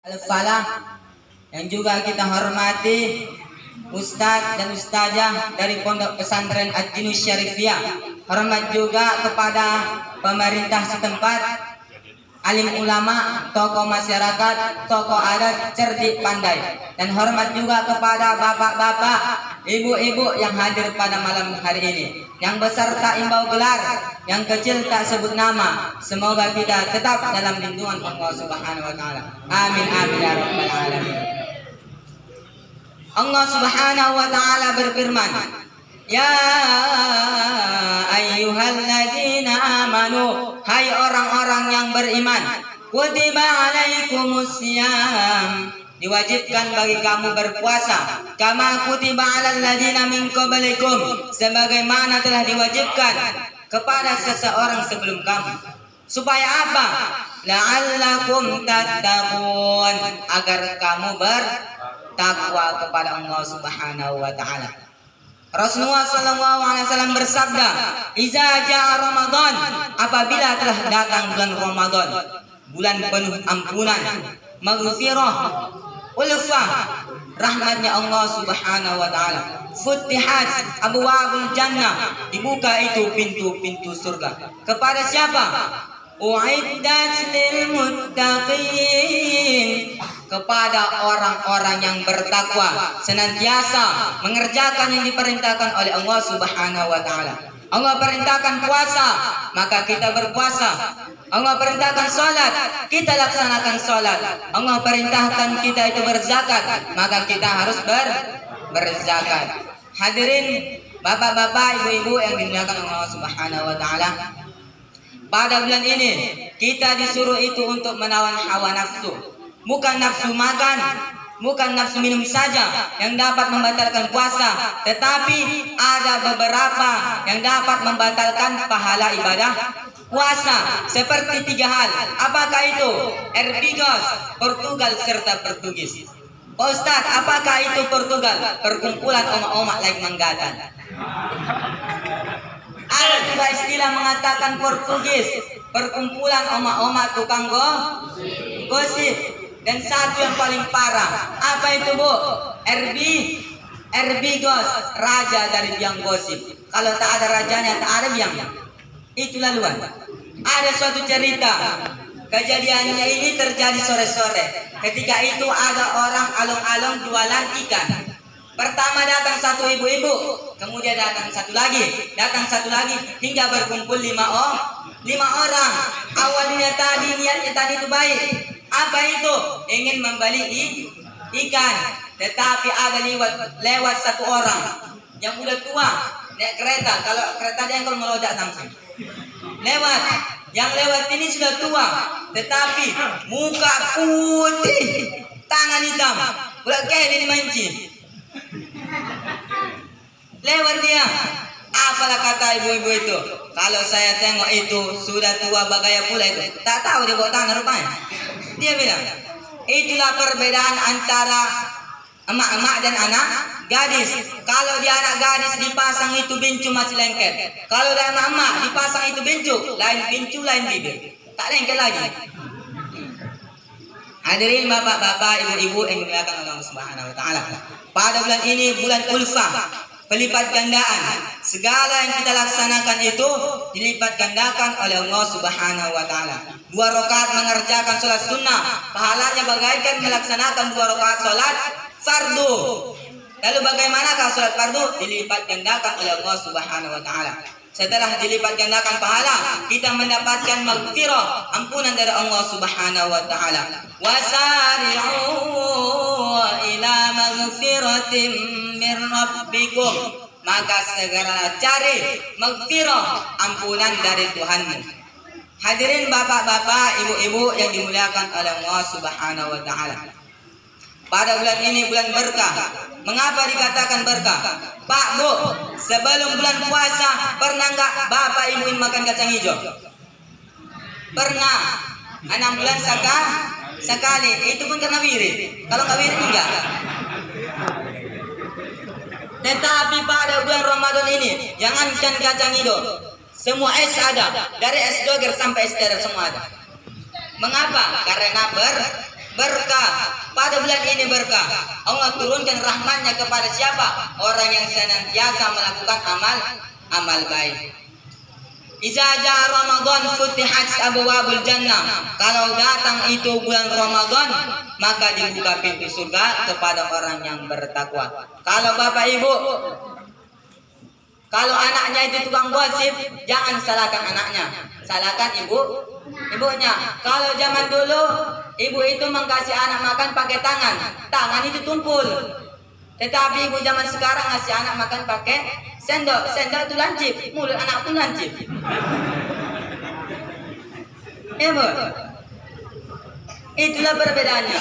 Al-Falah yang juga kita hormati Ustadz dan Ustazah dari Pondok Pesantren Ad-Dinus Syarifiyah. Hormat juga kepada pemerintah setempat, alim ulama, tokoh masyarakat, tokoh adat, cerdik pandai. Dan hormat juga kepada bapak-bapak, ibu-ibu yang hadir pada malam hari ini. Yang besar tak imbau gelar, yang kecil tak sebut nama. Semoga kita tetap dalam lindungan Allah Subhanahu wa taala. Amin amin ya rabbal alamin. Allah Subhanahu wa taala berfirman, "Ya ayyuhalladzina amanu, hai orang-orang yang beriman, kutiba alaikumusiyam, diwajibkan bagi kamu berpuasa, kama kutiba alal ladzina min qablikum, sebagaimana telah diwajibkan kepada seseorang sebelum kamu. Supaya apa? La'allakum tattaqun, agar kamu bertakwa kepada Allah Subhanahu wa taala." Rasulullah sallallahu alaihi wasallam bersabda, "Iza jaa Ramadan, apabila telah datang bulan Ramadan, bulan penuh ampunan, maghfirah, ulfah, rahmatnya Allah Subhanahu wa taala. Futihat abwaabul jannah, dibuka itu pintu-pintu surga. Kepada siapa? Uiddat lil muttaqin, kepada orang-orang yang bertakwa, senantiasa mengerjakan yang diperintahkan oleh Allah Subhanahu wa taala. Allah perintahkan puasa, maka kita berpuasa. Allah perintahkan salat, kita laksanakan salat. Allah perintahkan kita itu berzakat, maka kita harus berzakat. Hadirin bapak-bapak, ibu-ibu yang dimuliakan Allah Subhanahu wa taala. Pada bulan ini kita disuruh itu untuk menawan hawa nafsu. Bukan nafsu makan, bukan nafsu minum saja yang dapat membatalkan puasa, tetapi ada beberapa yang dapat membatalkan pahala ibadah puasa, seperti 3 hal. Apakah itu? Erbigos, Portugal serta Portugis. Ustaz, apakah itu Portugal? Perkumpulan omak-omak lain manggatan. Ada juga istilah mengatakan Portugis, perkumpulan omak-omak tukang gosip. Dan satu yang paling parah, apa itu bu? Erbigos, raja dari biang gosip. Kalau tak ada rajanya, tak ada biangnya. Itu laluan. Ada suatu cerita, kejadiannya ini terjadi sore-sore. Ketika itu ada orang along-along jualan ikan. Pertama datang satu ibu-ibu, kemudian datang satu lagi, hingga berkumpul 5 orang. Awalnya niatnya tadi itu baik. Apa itu? Ingin membeli ikan, tetapi ada lewat satu orang yang udah tua, naik kereta. Kalau kereta dia kalau melodak langsung lewat. Yang lewat ini sudah tua, tetapi muka putih, tangan hitam, udah kayak ini mancing. Lewat dia. Apalah kata ibu-ibu itu? Kalau saya tengok itu sudah tua bagaya pula itu. Tak tahu dia bawa tangan rupanya. Dia bilang, itulah perbedaan antara emak-emak dan anak gadis. Kalau dia anak gadis dipasang itu bincu masih lengket. Kalau dia anak emak dipasang itu bincu, lain bincu lain bibir, tak lengket lagi. Hadirin bapak-bapak, ibu-ibu yang dimuliakan Allah Subhanahu wa taala. Pada bulan ini bulan ulfah, pelipat gandaan. Segala yang kita laksanakan itu dilipat gandakan oleh Allah Subhanahu wa taala. 2 rakaat mengerjakan salat sunnah, pahalanya bagaikan melaksanakan 2 rakaat salat fardu. Lalu bagaimanakah salat fardu? Dilipat gandakan oleh Allah Subhanahu wa taala. Setelah dilipat gandakan pahala, kita mendapatkan maghfirah, ampunan dari Allah Subhanahu wa taala. Wasari'u ila maghfiratin min rabbikum, maka segera cari maghfirah, ampunan dari Tuhanmu. Hadirin bapak-bapak, ibu-ibu yang dimuliakan oleh Allah Subhanahu wa taala. Pada bulan ini bulan berkah. Mengapa dikatakan berkah? Pak, Bu, sebelum bulan puasa pernah enggak bapak ibuin makan kacang hijau? Pernah. 6 bulan sekali. Itu pun karena wirid. Kalau enggak wirid enggak. Tetapi pada bulan Ramadan ini jangankan kacang hijau, semua es ada. Dari es doger sampai es teh semua ada. Mengapa? Karena berkah. Pada bulan ini berkah. Allah turunkan rahmatnya kepada siapa? Orang yang senantiasa melakukan amal baik. Iza jaa Ramadan futihat abwabul jannah. Kalau datang itu bulan Ramadan, maka dibuka pintu surga kepada orang yang bertakwa. Kalau Bapak Ibu, kalau anaknya itu tukang gosip, jangan salahkan anaknya, salahkan ibunya. Kalau zaman dulu ibu itu mengkasih anak makan pakai tangan itu tumpul. Tetapi ibu zaman sekarang ngasih anak makan pakai sendok itu lancip, mulut anak pun lancip. Ibu, itulah perbedaannya.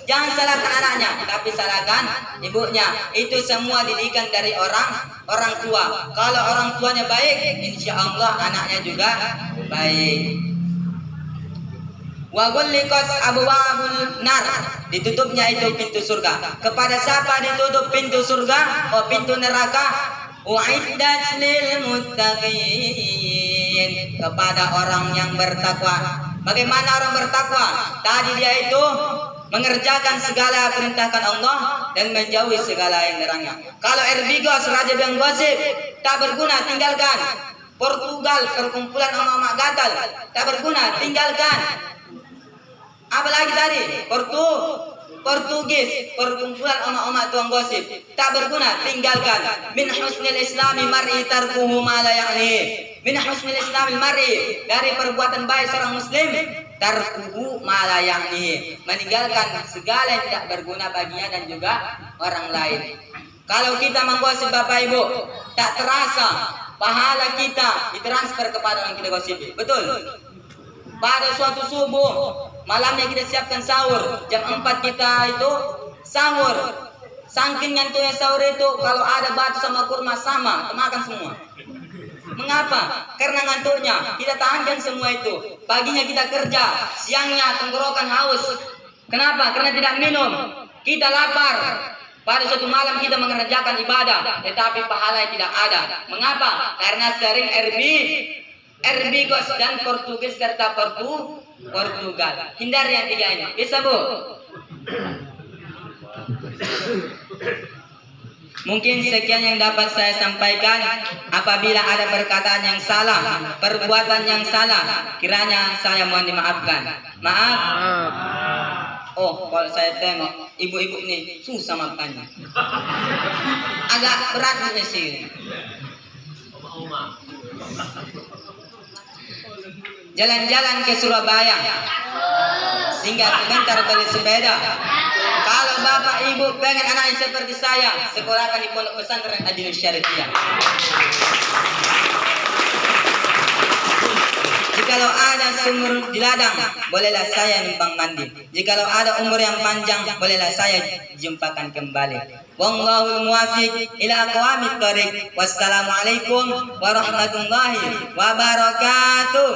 Jangan salahkan anaknya, tapi salahkan ibunya. Itu semua didikan dari orang tua. Kalau orang tuanya baik, insya Allah anaknya juga baik. Wa ghulliqat abwabun nar, ditutupnya itu pintu surga. Kepada siapa ditutup pintu surga? Oh, pintu neraka. Uiddat lil muttaqin, kepada orang yang bertakwa. Bagaimana orang bertakwa? Tadi dia itu mengerjakan segala perintahkan Allah dan menjauhi segala yang dilarangnya. Kalau erbigos, raja yang gosip, tak berguna, tinggalkan. Portugal, perkumpulan orang-orang gatal, tak berguna, tinggalkan. Apalagi tadi Portugis, perkumpulan oma-oma tuang gosip, tak berguna, tinggalkan. Min husnil islami mar'i tarkuhu ma la ya'ni. Min husnil islami mar'i, dari perbuatan baik seorang muslim, tarkuhu ma la ya'ni, meninggalkan segala yang tidak berguna baginya dan juga orang lain. Kalau kita menggosip Bapak Ibu, tak terasa pahala kita ditransfer kepada orang kita gosipi. Betul? Pada suatu subuh, malamnya kita siapkan sahur, jam 4 kita itu sahur. Saking ngantuknya sahur itu, kalau ada batu sama kurma sama, makan semua. Mengapa? Karena ngantuknya, kita tahankan semua itu. Paginya kita kerja, siangnya tenggorokan haus. Kenapa? Karena tidak minum. Kita lapar. Pada suatu malam kita mengerjakan ibadah, tetapi pahala tidak ada. Mengapa? Karena sering Erbigos dan Portugis serta Portugal. Hindari yang tiga ini. Bisa, Bu? Mungkin sekian yang dapat saya sampaikan. Apabila ada perkataan yang salah, perbuatan yang salah, kiranya saya mohon dimaafkan. Maaf. Oh, kalau saya tengok ibu-ibu ini susah makannya. Agak berat nih sih. Jalan-jalan ke Surabaya, singgah sebentar beli sepeda. Kalau Bapak Ibu pengen anaknya seperti saya, sekolahkan di Pondok Pesantren Adinus Syariah. Jikalau ada sumur di ladang, bolehlah saya numpang mandi. Jikalau ada umur yang panjang, bolehlah saya jumpakan kembali. Wallahul muwaffiq ila aqwamit thoriq. Wassalamualaikum warahmatullahi wabarakatuh.